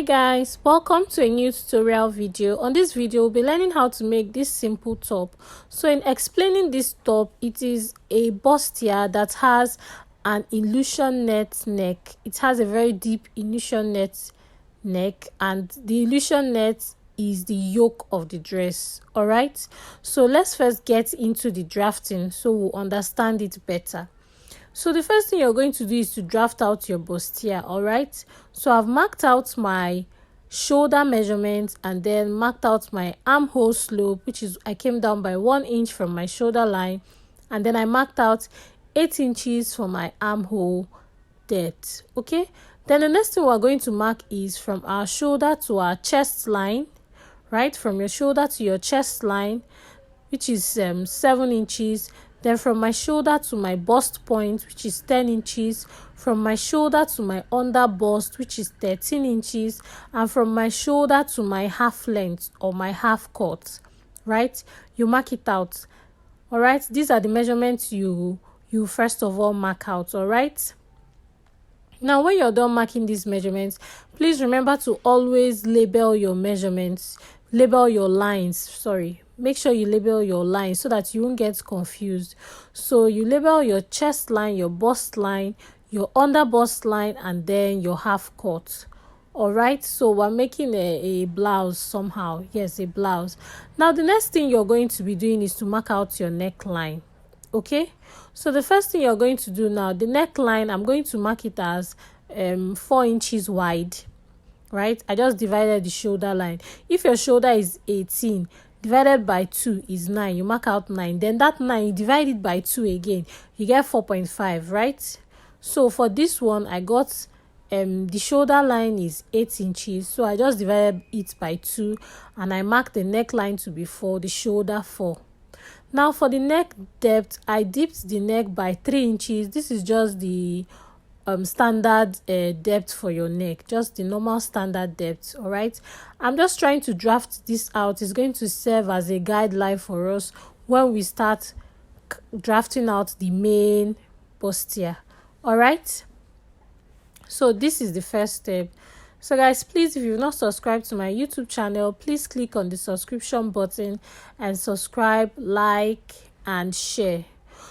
Hey guys, welcome to a new tutorial video. On this video we'll be learning how to make this simple top. So in explaining this top, it is a bustier that has an illusion net neck. It has a very deep illusion net neck, and the illusion net is the yoke of the dress. All right, so let's first get into the drafting so we'll understand it better. So the first thing you're going to do is to draft out your bustier. All right, so I've marked out my shoulder measurement and then marked out my armhole slope, which is I came down by 1 inch from my shoulder line, and then I marked out 8 inches for my armhole depth. Okay, then the next thing we're going to mark is from our shoulder to our chest line, right? From your shoulder to your chest line, which is 7 inches. Then from my shoulder to my bust point, which is 10 inches. From my shoulder to my under bust, which is 13 inches. And from my shoulder to my half length or my half cut, right? You mark it out. All right, these are the measurements you first of all mark out. All right, now when you're done marking these measurements, please remember to always label your measurements, label your lines, make sure you label your lines so that you won't get confused. So you label your chest line, your bust line, your under bust line, and then your half cut. All right, so we're making a blouse somehow. Yes, a blouse. Now the next thing you're going to be doing is to mark out your neckline. Okay, so the first thing you're going to do now, the neckline, I'm going to mark it as 4 inches wide. Right, I just divided the shoulder line. If your shoulder is 18, divided by 2 is 9. You mark out 9. Then that 9, you divide it by 2 again. You get 4.5, right? So for this one, I got the shoulder line is 8 inches. So I just divided it by 2. And I marked the neckline to be 4, the shoulder 4. Now for the neck depth, I dipped the neck by 3 inches. This is just the standard depth for your neck, just the normal standard depth. All right, I'm just trying to draft this out. It's going to serve as a guideline for us when we start drafting out the main bustier. All right, so this is the first step. So guys, please, if you've not subscribed to my YouTube channel, please click on the subscription button and subscribe, like, and share.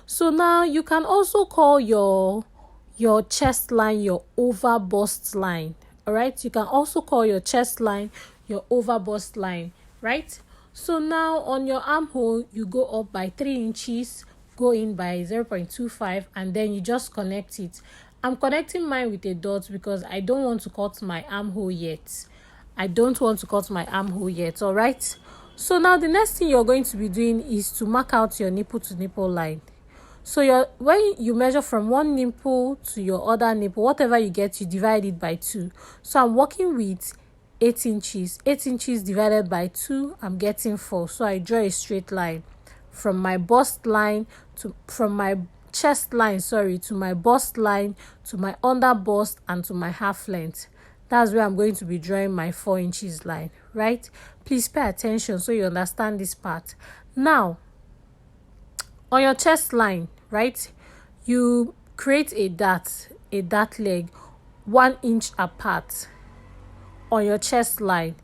So now you can also call your chest line your over bust line. All right, you can also call your chest line your over bust line, right? So now on your armhole, you go up by 3 inches, go in by 0.25, and then you just connect it. I'm connecting mine with a dot because I don't want to cut my armhole yet. All right, so now the next thing you're going to be doing is to mark out your nipple to nipple line. So when you measure from one nipple to your other nipple, whatever you get, you divide it by 2. So I'm working with 8 inches. 8 inches divided by 2, I'm getting 4. So I draw a straight line from my bust line from my chest line, to my bust line, to my under bust, and to my half length. That's where I'm going to be drawing my 4 inches line, right? Please pay attention so you understand this part. Now, on your chest line, right, you create a dart leg 1 inch apart on your chest line.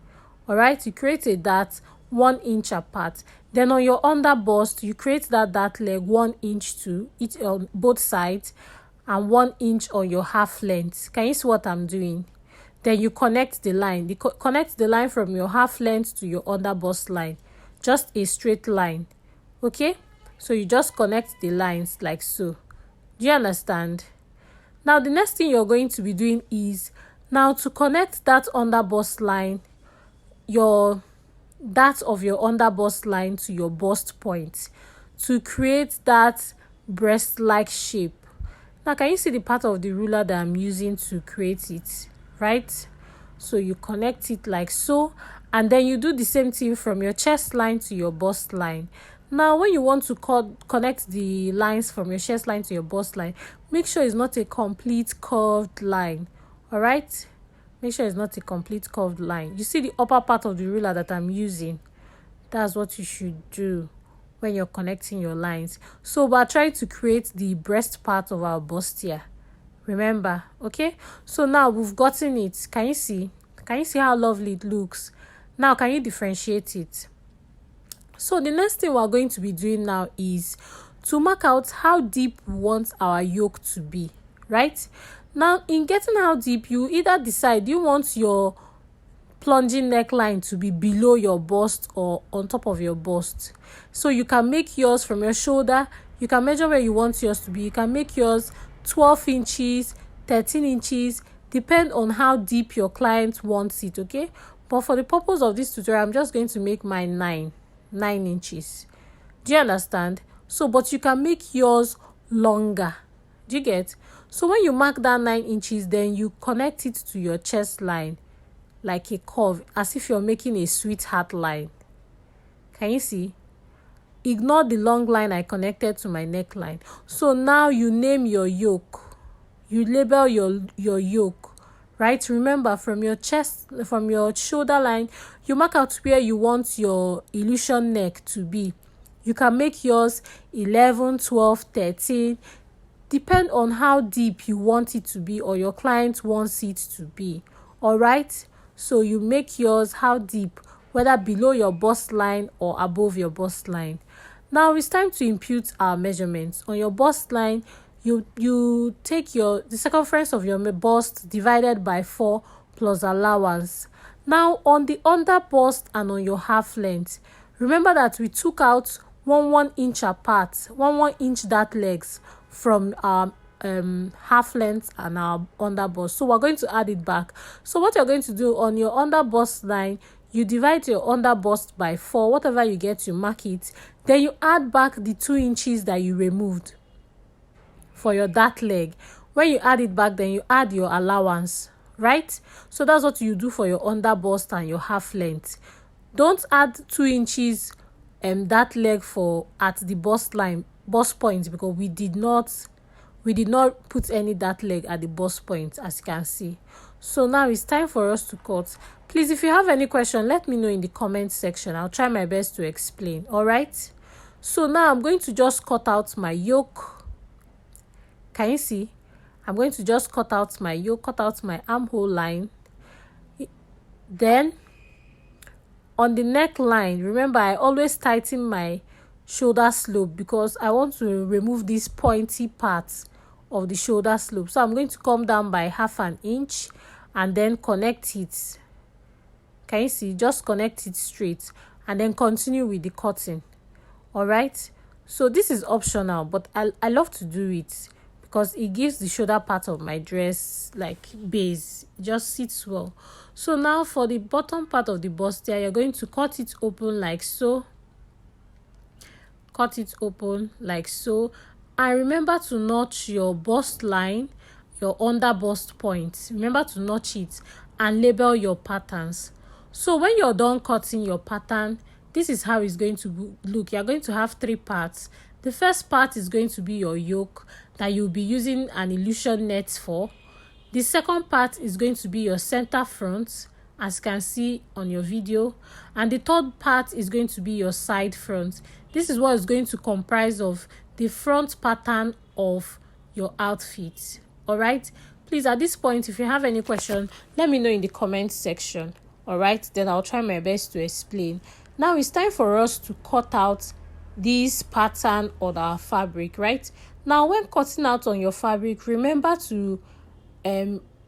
All right, you create a dart 1 inch apart. Then on your under bust, you create that dart leg 1 inch to each on both sides and 1 inch on your half length. Can you see what I'm doing? Then you connect the line. Connect the line from your half length to your under bust line, just a straight line. Okay, so you just connect the lines like so. Do you understand? Now the next thing you're going to be doing is now to connect that under bust line, that of your under bust line to your bust point to create that breast like shape. Now can you see the part of the ruler that I'm using to create it, right? So you connect it like so, and then you do the same thing from your chest line to your bust line. Now when you want to connect the lines from your chest line to your bust line, make sure it's not a complete curved line. All right, make sure it's not a complete curved line. You see the upper part of the ruler that I'm using? That's what you should do when you're connecting your lines. So we're trying to create the breast part of our bustier. Remember, okay? So now we've gotten it. Can you see? Can you see how lovely it looks? Now, can you differentiate it? So the next thing we're going to be doing now is to mark out how deep we want our yoke to be, right? Now, in getting how deep, you either decide you want your plunging neckline to be below your bust or on top of your bust. So you can make yours from your shoulder. You can measure where you want yours to be. You can make yours 12 inches, 13 inches, depend on how deep your client wants it, okay? But for the purpose of this tutorial, I'm just going to make mine 9 inches. Do you understand? So, but you can make yours longer. Do you get? So when you mark that 9 inches, then you connect it to your chest line like a curve, as if you're making a sweetheart line. Can you see? Ignore the long line I connected to my neckline. So now you name your yoke. You label your yoke, right? Remember, from your chest, from your shoulder line, you mark out where you want your illusion neck to be. You can make yours 11, 12, 13. Depend on how deep you want it to be or your client wants it to be. All right? So you make yours how deep, whether below your bust line or above your bust line. Now it's time to impute our measurements. On your bust line, you take the circumference of your bust divided by 4 plus allowance. Now on the under bust and on your half length, remember that we took out 1 inch apart, 1 inch dart legs from our half length and our under bust. So we're going to add it back. So what you're going to do on your under bust line, you divide your under bust by 4, whatever you get, you mark it. Then you add back the 2 inches that you removed for your dart leg. When you add it back, then you add your allowance, right? So that's what you do for your under bust and your half length. Don't add 2 inches dart leg for at the bust line, bust point, because we did not put any dart leg at the bust point, as you can see. So now it's time for us to cut. Please, if you have any question, let me know in the comment section. I'll try my best to explain. All right? So now I'm going to just cut out my yoke. Can you see? I'm going to just cut out my yoke, cut out my armhole line. Then on the neckline, remember I always tighten my shoulder slope because I want to remove this pointy part of the shoulder slope. So I'm going to come down by 1/2 inch and then connect it. Can you see? Just connect it straight and then continue with the cutting. All right? So this is optional, but I love to do it because it gives the shoulder part of my dress like base. It just sits well. So now for the bottom part of the bustier, you're going to cut it open like so. Cut it open like so. And remember to notch your bust line, your under bust point. Remember to notch it and label your patterns. So when you're done cutting your pattern, this is how it's going to look. You're going to have 3 parts. The first part is going to be your yoke that you'll be using an illusion net for. The second part is going to be your center front, as you can see on your video. And the third part is going to be your side front. This is what is going to comprise of the front pattern of your outfit. All right? Please, at this point, if you have any question, let me know in the comment section. All right? Then I'll try my best to explain. Now it's time for us to cut out this pattern on our fabric, right? Now when cutting out on your fabric, remember to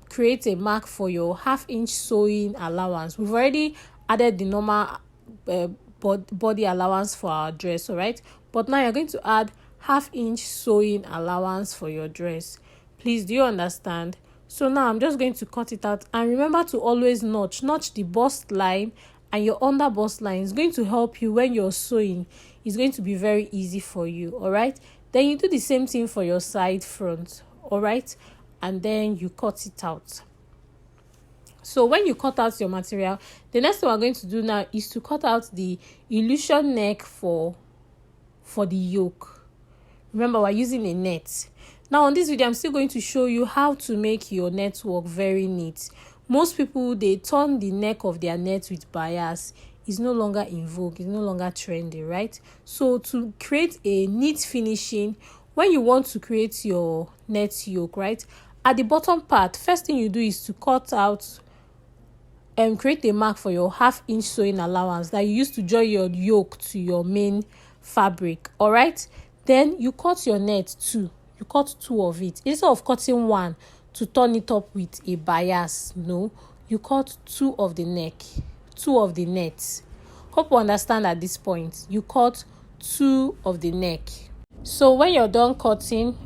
create a mark for your 1/2 inch sewing allowance. We've already added the normal body allowance for our dress, all right? But now you're going to add 1/2 inch sewing allowance for your dress. Please, do you understand? So now I'm just going to cut it out, and remember to always notch the bust line and your under bust line. Is going to help you when you're sewing. It's going to be very easy for you, all right? Then you do the same thing for your side front, all right? And then you cut it out. So when you cut out your material, the next thing we're going to do now is to cut out the illusion neck for the yoke. Remember, we're using a net. Now on this video, I'm still going to show you how to make your net work very neat. Most people, they turn the neck of their net with bias. It's no longer in vogue, it's no longer trendy, right? So to create a neat finishing, when you want to create your net yoke, right, at the bottom part, first thing you do is to cut out create a mark for your 1/2 inch sewing allowance that you use to join your yoke to your main fabric. All right, then you cut your net 2. You cut 2 of it instead of cutting 1 to turn it up with a bias. No, you cut 2 of the neck, 2 of the net. Hope you understand at this point. You cut 2 of the neck. So when you're done cutting,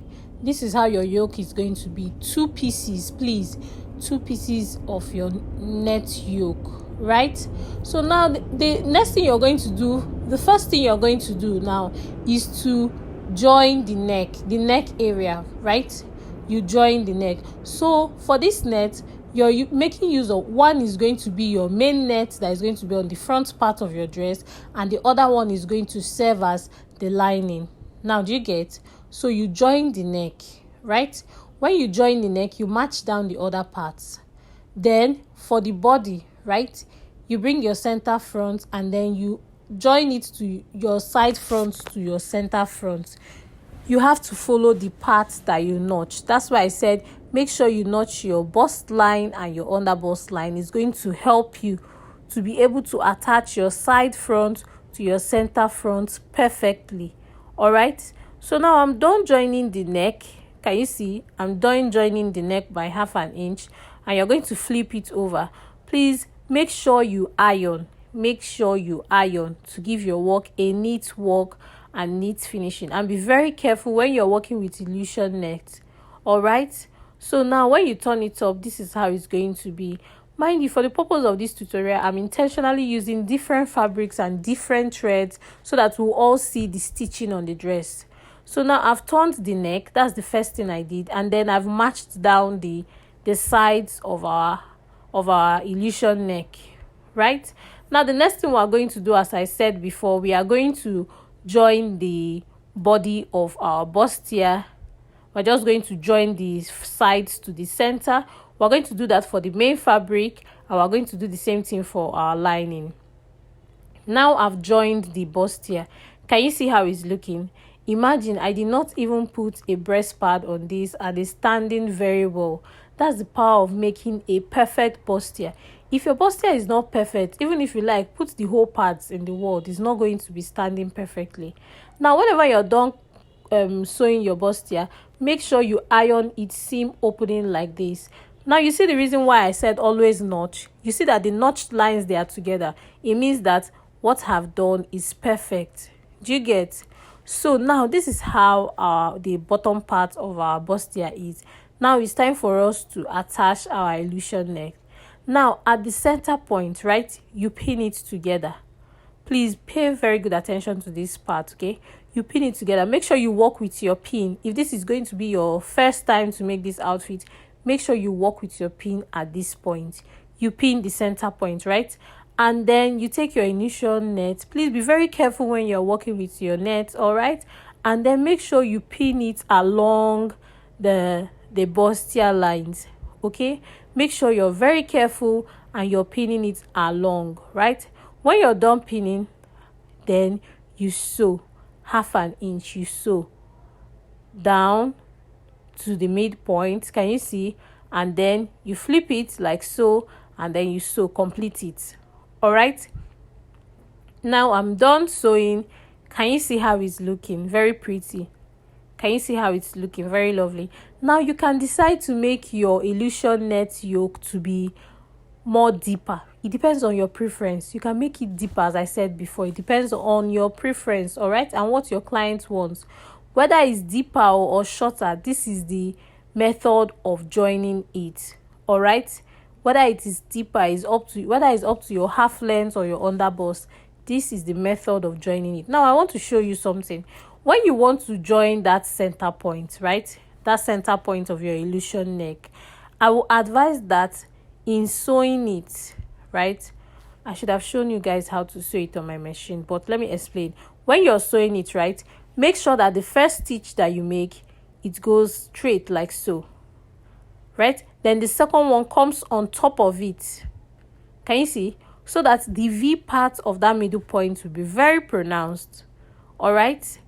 this is how your yoke is going to be. 2 pieces, please. 2 pieces of your net yoke, right? So now the next thing you're going to do, the first thing you're going to do now is to join the neck area, right? You join the neck. So for this net, you're making use of, one is going to be your main net that is going to be on the front part of your dress, and the other one is going to serve as the lining. Now, do you get? So you join the neck, right? When you join the neck, you match down the other parts. Then for the body, right, you bring your center front and then you join it to your side front to your center front. You have to follow the parts that you notch. That's why I said make sure you notch your bust line and your under bust line. It's going to help you to be able to attach your side front to your center front perfectly. All right, so now I'm done joining the neck. Can you see? I'm done joining the neck by 1/2 inch, and you're going to flip it over. Please make sure you iron. Make sure you iron to give your work a neat work and neat finishing. And be very careful when you're working with illusion net. All right, so now when you turn it up, this is how it's going to be. Mind you, for the purpose of this tutorial, I'm intentionally using different fabrics and different threads so that we'll all see the stitching on the dress. So now I've turned the neck. That's the first thing I did. And then I've matched down the sides of our illusion neck, right? Now the next thing we're going to do, as I said before, we are going to join the body of our bustier. We're just going to join the sides to the center. We're going to do that for the main fabric, and we're going to do the same thing for our lining. Now I've joined the bustier. Can you see how it's looking? Imagine I did not even put a breast pad on this, and it's standing very well. That's the power of making a perfect bustier. If your bustier is not perfect, even if you like put the whole pads in the world, it's not going to be standing perfectly. Now whenever you're done sewing your bustier, make sure you iron its seam opening like this. Now you see the reason why I said always notch. You see that the notched lines, they are together. It means that what I've done is perfect. Do you get? So now this is how the bottom part of our bustier is. Now it's time for us to attach our illusion neck. Now at the center point, right, you pin it together. Please pay very good attention to this part, okay? You pin it together. Make sure you work with your pin. If this is going to be your first time to make this outfit, make sure you work with your pin at this point. You pin the center point, right? And then you take your initial net. Please be very careful when you're working with your net, all right? And then make sure you pin it along the bustier lines, okay? Make sure you're very careful and you're pinning it along, right? When you're done pinning, then you sew 1/2 inch. You sew down to the midpoint. Can you see? And then you flip it like so, and then you sew, complete it. All right, now I'm done sewing. Can you see how it's looking? Very pretty. Can you see how it's looking? Very lovely. Now you can decide to make your illusion net yoke to be more deeper. It depends on your preference. You can make it deeper, as I said before. It depends on your preference, all right, and what your client wants. Whether it's deeper or shorter, this is the method of joining it, all right? Whether it is deeper is up to you. Whether it's up to your half length or your underbust, this is the method of joining it. Now I want to show you something. When you want to join that center point, right, that center point of your illusion neck, I will advise that in sewing it, right, I should have shown you guys how to sew it on my machine, but let me explain. When you're sewing it, right, make sure that the first stitch that you make, it goes straight like so, right? Then the second one comes on top of it. Can you see? So that the V part of that middle point will be very pronounced. All right,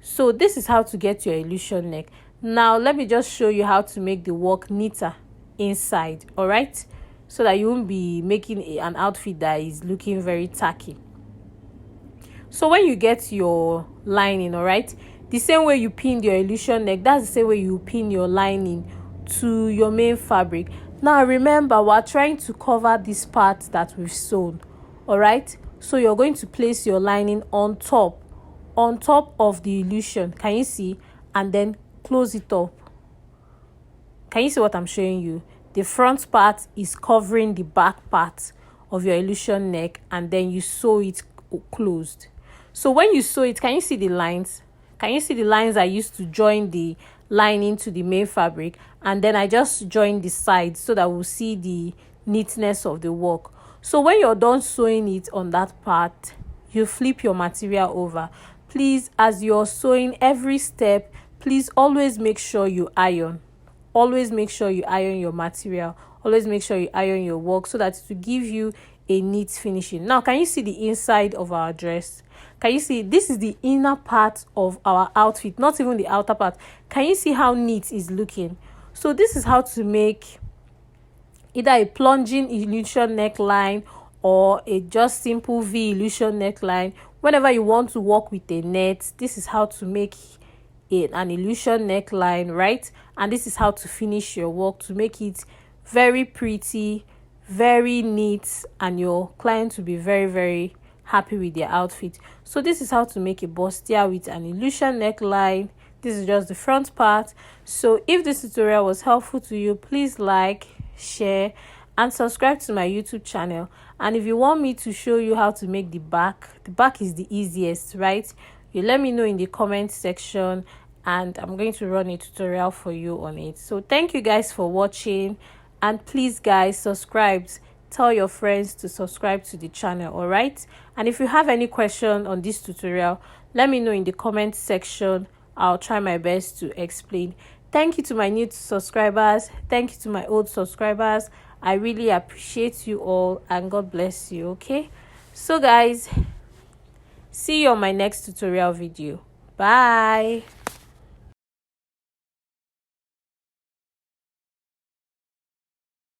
so this is how to get your illusion neck. Now let me just show you how to make the work neater inside. All right, so that you won't be making an outfit that is looking very tacky. So when you get your lining, all right, the same way you pinned your illusion neck, that's the same way you pin your lining to your main fabric. Now remember, we're trying to cover this part that we've sewn, all right? So you're going to place your lining on top of the illusion, can you see? And then close it up. Can you see what I'm showing you? The front part is covering the back part of your illusion neck, and then you sew it closed. So when you sew it, can you see the lines? Can you see the lines I used to join the lining to the main fabric, and then I just join the sides so that we'll see the neatness of the work. So when you're done sewing it on that part, you flip your material over. Please, as you're sewing every step, please always make sure you iron. Always make sure you iron your material. Always make sure you iron your work so that it will give you a neat finishing. Now, can you see the inside of our dress? Can you see this is the inner part of our outfit, not even the outer part? Can you see how neat it's looking? So this is how to make either a plunging illusion neckline or a just simple V illusion neckline. Whenever you want to work with a net, this is how to make an illusion neckline, right? And this is how to finish your work to make it very pretty, very neat, and your client will be very, very happy with their outfit. So this is how to make a bustier with an illusion neckline. This is just the front part. So if this tutorial was helpful to you, please like, share, and subscribe to my YouTube channel. And if you want me to show you how to make the back is the easiest, right? You let me know in the comment section, and I'm going to run a tutorial for you on it. So thank you guys for watching, and please guys, subscribe. Tell your friends to subscribe to the channel, all right? And if you have any question on this tutorial, let me know in the comment section. I'll try my best to explain. Thank you to my new subscribers. Thank you to my old subscribers. I really appreciate you all, and God bless you. Okay, so guys, see you on my next tutorial video. Bye.